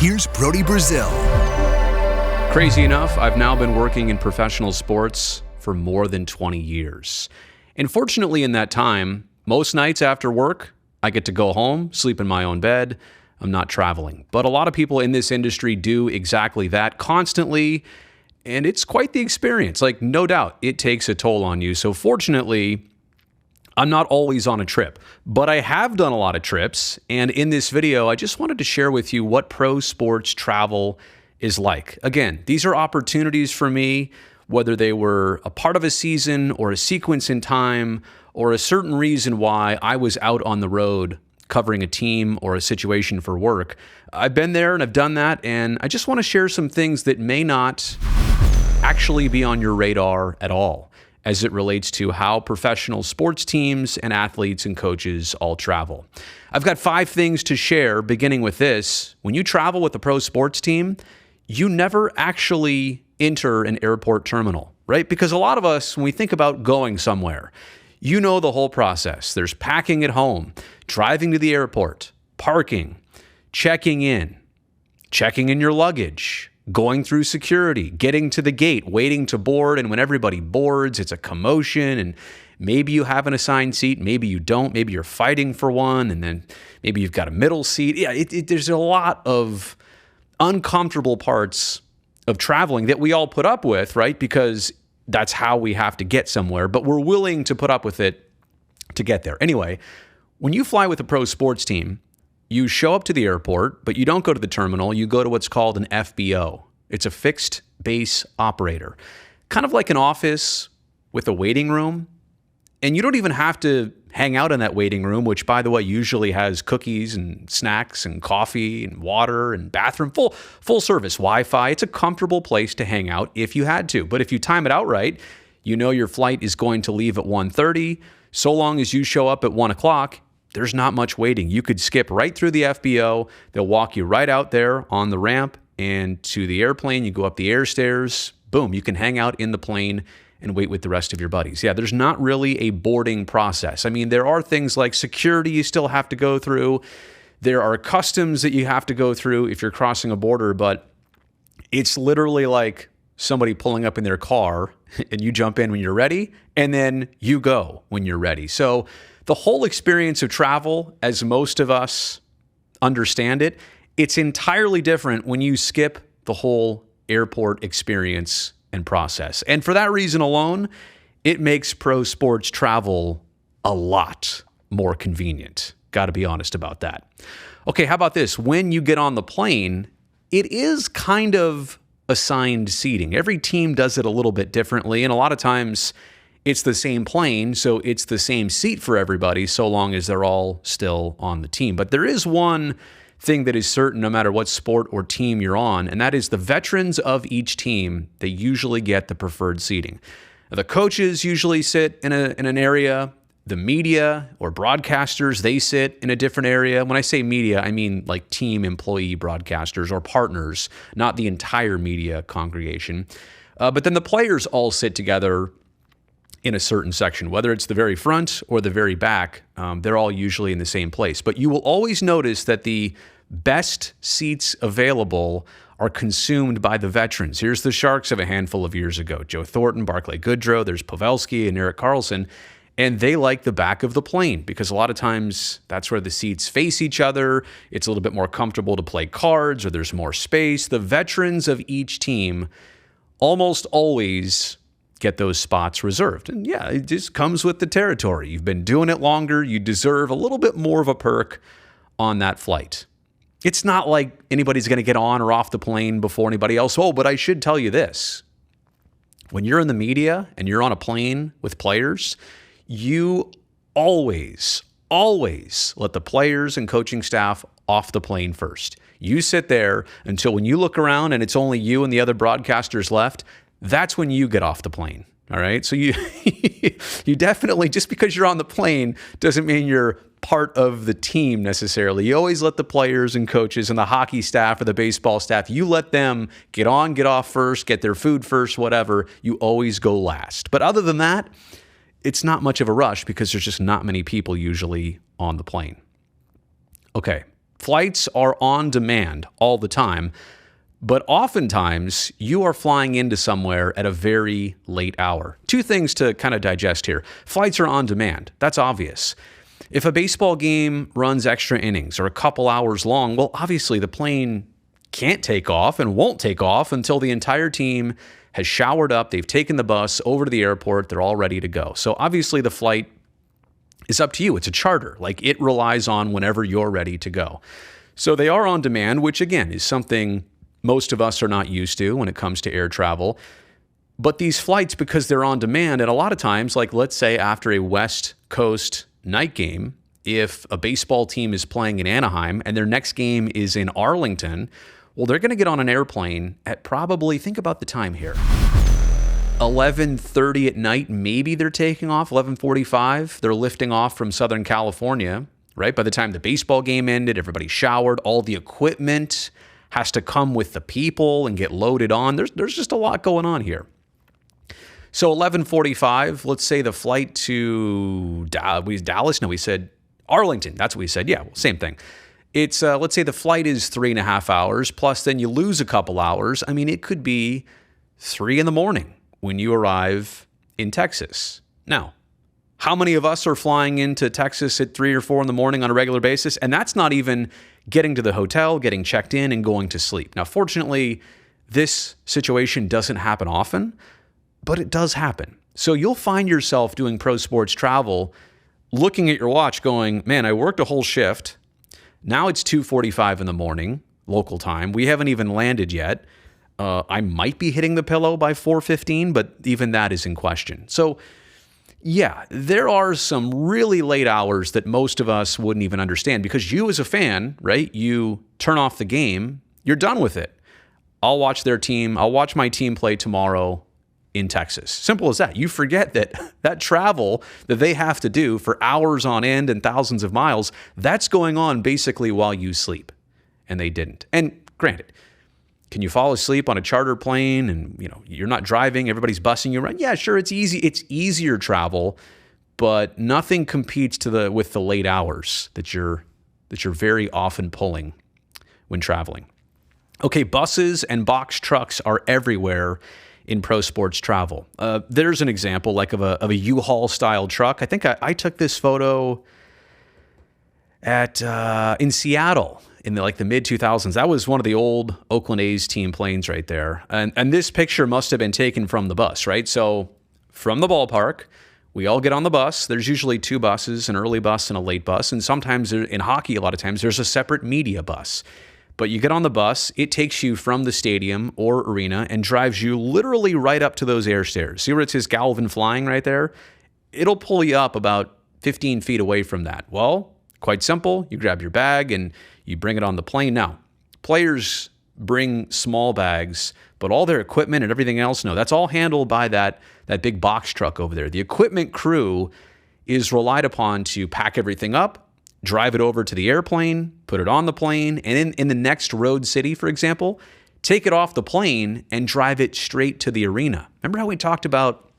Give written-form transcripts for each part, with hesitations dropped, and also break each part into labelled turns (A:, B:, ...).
A: Here's Brody Brazil.
B: Crazy enough, I've now been working in professional sports for more than 20 years. And fortunately, in that time, most nights after work, I get to go home, sleep in my own bed. I'm not traveling. But a lot of people in this industry do exactly that constantly, and it's quite the experience. Like, no doubt, it takes a toll on you. So fortunately, I'm not always on a trip, but I have done a lot of trips. And in this video, I just wanted to share with you what pro sports travel is like. Again, these are opportunities for me, whether they were a part of a season or a sequence in time or a certain reason why I was out on the road covering a team or a situation for work. I've been there and I've done that, and I just want to share some things that may not actually be on your radar at all as it relates to how professional sports teams and athletes and coaches all travel. I've got 5 things to share, beginning with this. When you travel with a pro sports team, you never actually enter an airport terminal, right? Because a lot of us, when we think about going somewhere, you know the whole process. There's packing at home, driving to the airport, parking, checking in your luggage, going through security, getting to the gate, waiting to board. And when everybody boards, it's a commotion, and maybe you have an assigned seat, maybe you don't, maybe you're fighting for one, and then maybe you've got a middle seat. Yeah, there's a lot of uncomfortable parts of traveling that we all put up with, right? Because that's how we have to get somewhere, but we're willing to put up with it to get there. Anyway, when you fly with a pro sports team, you show up to the airport, but you don't go to the terminal. You go to what's called an FBO. It's a fixed base operator, kind of like an office with a waiting room. And you don't even have to hang out in that waiting room, which, by the way, usually has cookies and snacks and coffee and water and bathroom, full service Wi-Fi. It's a comfortable place to hang out if you had to. But if you time it out right, you know your flight is going to leave at 1:30. So long as you show up at 1 o'clock, there's not much waiting. You could skip right through the FBO. They'll walk you right out there on the ramp and to the airplane. You go up the air stairs. Boom, you can hang out in the plane and wait with the rest of your buddies. Yeah, there's not really a boarding process. I mean, there are things like security you still have to go through. There are customs that you have to go through if you're crossing a border, but it's literally like somebody pulling up in their car and you jump in when you're ready, and then you go when you're ready. So the whole experience of travel, as most of us understand it, it's entirely different when you skip the whole airport experience and process. And for that reason alone, it makes pro sports travel a lot more convenient. Got to be honest about that. Okay, how about this? When you get on the plane, it is kind of assigned seating. Every team does it a little bit differently, and a lot of times it's the same plane, so it's the same seat for everybody, so long as they're all still on the team. But there is one thing that is certain no matter what sport or team you're on, and that is the veterans of each team, they usually get the preferred seating. The coaches usually sit in an area. The media or broadcasters, they sit in a different area. When I say media, I mean like team employee broadcasters or partners, not the entire media congregation. But then the players all sit together in a certain section, whether it's the very front or the very back. They're all usually in the same place. But you will always notice that the best seats available are consumed by the veterans. Here's the Sharks of a handful of years ago. Joe Thornton, Barclay Goodrow, there's Pavelski and Erik Karlsson. And they like the back of the plane because a lot of times that's where the seats face each other. It's a little bit more comfortable to play cards, or there's more space. The veterans of each team almost always get those spots reserved. And yeah, it just comes with the territory. You've been doing it longer. You deserve a little bit more of a perk on that flight. It's not like anybody's going to get on or off the plane before anybody else. Oh, but I should tell you this. When you're in the media and you're on a plane with players, you always let the players and coaching staff off the plane first. You sit there until when you look around and it's only you and the other broadcasters left, that's when you get off the plane. All right. So you definitely, just because you're on the plane doesn't mean you're part of the team necessarily. You always let the players and coaches and the hockey staff or the baseball staff, you let them get on, get off first, get their food first, whatever. You always go last. But other than that, it's not much of a rush because there's just not many people usually on the plane. Okay. Flights are on demand all the time, but oftentimes you are flying into somewhere at a very late hour. Two things to kind of digest here. Flights are on demand. That's obvious. If a baseball game runs extra innings or a couple hours long, well, obviously the plane can't take off and won't take off until the entire team has showered up, they've taken the bus over to the airport, they're all ready to go. So obviously the flight is up to you. It's a charter. Like, it relies on whenever you're ready to go. So they are on demand, which again is something most of us are not used to when it comes to air travel. But these flights, because they're on demand, and a lot of times, like let's say after a West Coast night game, if a baseball team is playing in Anaheim and their next game is in Arlington, well, they're going to get on an airplane at probably, think about the time here, 11:30 at night. Maybe they're taking off, 11:45. They're lifting off from Southern California, right? By the time the baseball game ended, everybody showered, all the equipment has to come with the people and get loaded on. There's just a lot going on here. So 11:45, let's say the flight to Dallas. No, we said Arlington. That's what we said. Yeah, well, same thing. It's let's say the flight is 3.5 hours, plus then you lose a couple hours. I mean, it could be 3 a.m. when you arrive in Texas. Now, how many of us are flying into Texas at 3 or 4 a.m. on a regular basis? And that's not even getting to the hotel, getting checked in, and going to sleep. Now, fortunately, this situation doesn't happen often, but it does happen. So you'll find yourself doing pro sports travel, looking at your watch going, man, I worked a whole shift. Now it's 2:45 in the morning, local time. We haven't even landed yet. I might be hitting the pillow by 4:15, but even that is in question. So yeah, there are some really late hours that most of us wouldn't even understand, because you as a fan, right, you turn off the game, you're done with it. I'll watch their team. I'll watch my team play tomorrow in Texas. Simple as that. You forget that that travel that they have to do for hours on end and thousands of miles, that's going on basically while you sleep. And they didn't. And granted, can you fall asleep on a charter plane and, you're not driving, everybody's bussing you around? Yeah, sure, it's easy. It's easier travel, but nothing competes with the late hours that you're very often pulling when traveling. Okay, buses and box trucks are everywhere in pro sports travel. There's an example like of a U-Haul style truck. I think I took this photo in Seattle in the mid 2000s. That was one of the old Oakland A's team planes right there. And this picture must have been taken from the bus, right? So from the ballpark, we all get on the bus. There's usually 2 buses, an early bus and a late bus. And sometimes in hockey, a lot of times there's a separate media bus. But you get on the bus, it takes you from the stadium or arena and drives you literally right up to those air stairs. See where it says Galvin Flying right there? It'll pull you up about 15 feet away from that. Well, quite simple. You grab your bag and you bring it on the plane. Now, players bring small bags, but all their equipment and everything else, no, that's all handled by that big box truck over there. The equipment crew is relied upon to pack everything up, drive it over to the airplane, put it on the plane, and in the next road city, for example, take it off the plane and drive it straight to the arena. Remember how we talked about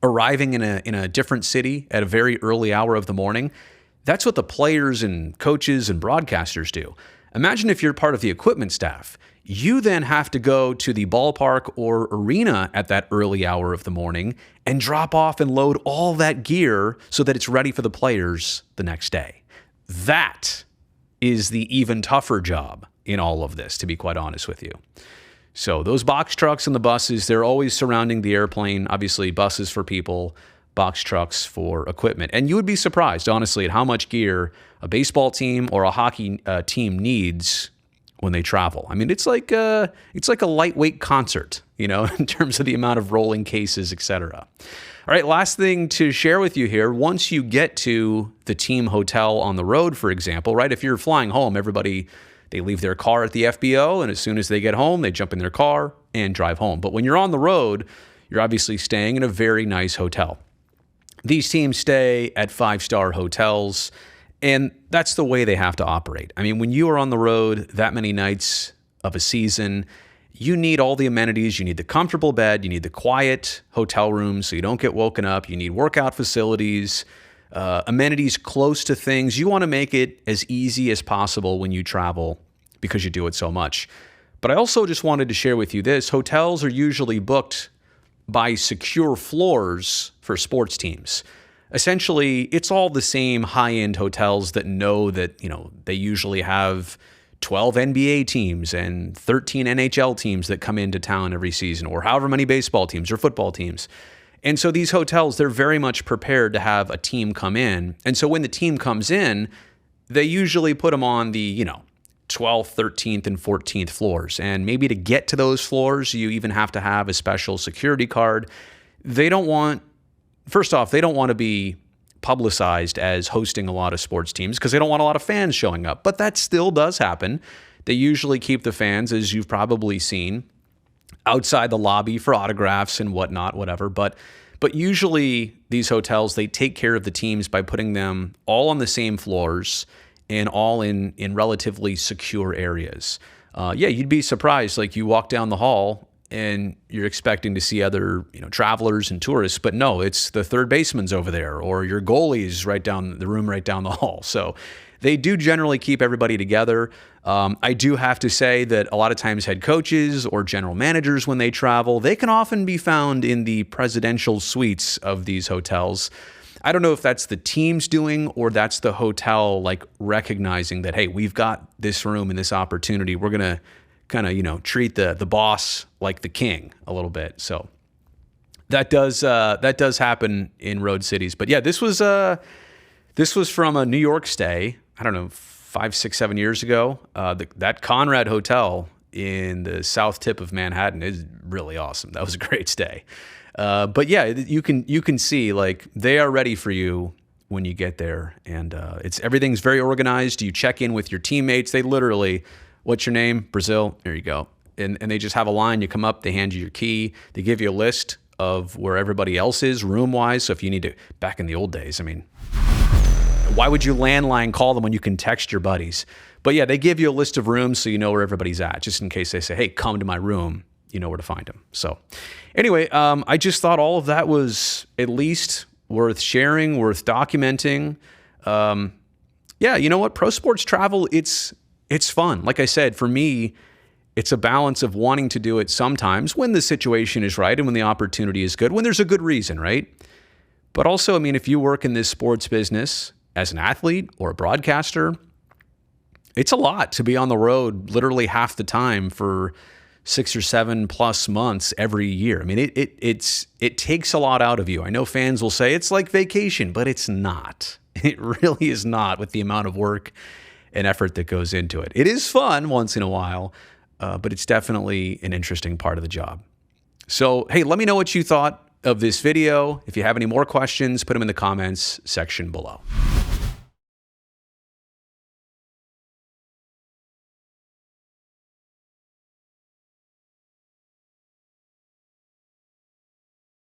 B: arriving in a different city at a very early hour of the morning? That's what the players and coaches and broadcasters do. Imagine if you're part of the equipment staff. You then have to go to the ballpark or arena at that early hour of the morning and drop off and load all that gear so that it's ready for the players the next day. That is the even tougher job in all of this, to be quite honest with you. So those box trucks and the buses, they're always surrounding the airplane. Obviously, buses for people, box trucks for equipment. And you would be surprised, honestly, at how much gear a baseball team or a hockey team needs when they travel. I mean, it's like a lightweight concert, in terms of the amount of rolling cases, etc. All right, last thing to share with you here. Once you get to the team hotel on the road, for example, right? If you're flying home, everybody, they leave their car at the FBO, and as soon as they get home, they jump in their car and drive home. But when you're on the road, you're obviously staying in a very nice hotel. These teams stay at 5-star hotels, and that's the way they have to operate. I mean, when you are on the road that many nights of a season, you need all the amenities. You need the comfortable bed. You need the quiet hotel room so you don't get woken up. You need workout facilities. amenities close to things. You want to make it as easy as possible when you travel because you do it so much. But I also just wanted to share with you this. Hotels are usually booked by secure floors for sports teams. Essentially, it's all the same high-end hotels that know that, they usually have 12 NBA teams and 13 NHL teams that come into town every season, or however many baseball teams or football teams. And so these hotels, they're very much prepared to have a team come in. And so when the team comes in, they usually put them on the, 12th, 13th, and 14th floors. And maybe to get to those floors, you even have to have a special security card. First off, they don't want to be publicized as hosting a lot of sports teams because they don't want a lot of fans showing up. But that still does happen. They usually keep the fans, as you've probably seen, outside the lobby for autographs and whatnot, whatever. But usually these hotels, they take care of the teams by putting them all on the same floors and all in relatively secure areas. You'd be surprised. Like, you walk down the hall and you're expecting to see other, travelers and tourists, but no, it's the third baseman's over there, or your goalie's right down the hall. So they do generally keep everybody together. I do have to say that a lot of times head coaches or general managers, when they travel, they can often be found in the presidential suites of these hotels. I don't know if that's the team's doing or that's the hotel recognizing that, hey, we've got this room and this opportunity. We're going to kind of, treat the boss like the king a little bit. So that does happen in road cities. But yeah, this was from a New York stay. I don't know, 5, 6, 7 years ago. That Conrad Hotel in the south tip of Manhattan is really awesome. That was a great stay. But yeah, you can see they are ready for you when you get there, and everything's very organized. You check in with your teammates. They literally, what's your name? Brazil. There you go. And they just have a line. You come up, they hand you your key. They give you a list of where everybody else is room-wise. So if you need to, back in the old days, why would you landline call them when you can text your buddies? But yeah, they give you a list of rooms so you know where everybody's at, just in case they say, hey, come to my room. You know where to find them. So anyway, I just thought all of that was at least worth sharing, worth documenting. You know what? Pro sports travel, it's fun. Like I said, for me, it's a balance of wanting to do it sometimes when the situation is right and when the opportunity is good, when there's a good reason, right? But also, if you work in this sports business as an athlete or a broadcaster, it's a lot to be on the road literally half the time for 6 or 7 plus months every year. It takes a lot out of you. I know fans will say it's like vacation, but it's not. It really is not, with the amount of work and effort that goes into it. It is fun once in a while, but it's definitely an interesting part of the job. So, hey, let me know what you thought of this video. If you have any more questions, put them in the comments section below.